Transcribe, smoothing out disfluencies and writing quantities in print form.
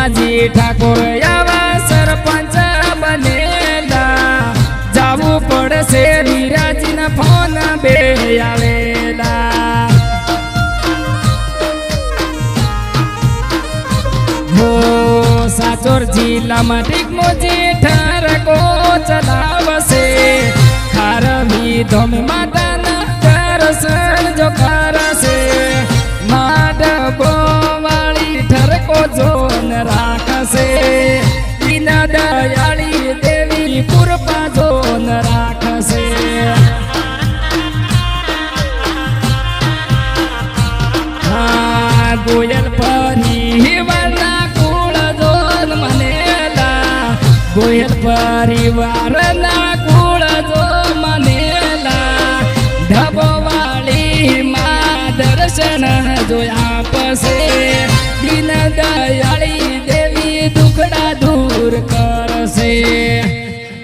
ભીમાજી ઠાકોર આવા સરપંચ બનેલા જાવું પડશે વિરાજીના ફોન બે આવેલા હો સાચોર જિલ્લામાં ટીકમોજી ઠારકો ચલાવશે ખારવી ધોમ માતાના દર્શન જો કરશે માડબો વાળી ઠરકો જોન રાખશે દીન દયાળી દેવી કૃપા જોન રાખશે હા ગોયલ પરિવારના કુળ જોન મનેલા ગોયલ પરિવારના કુળ જો મનેલા ઢબો વાળી માં દર્શન જોયા પસે દીન દયા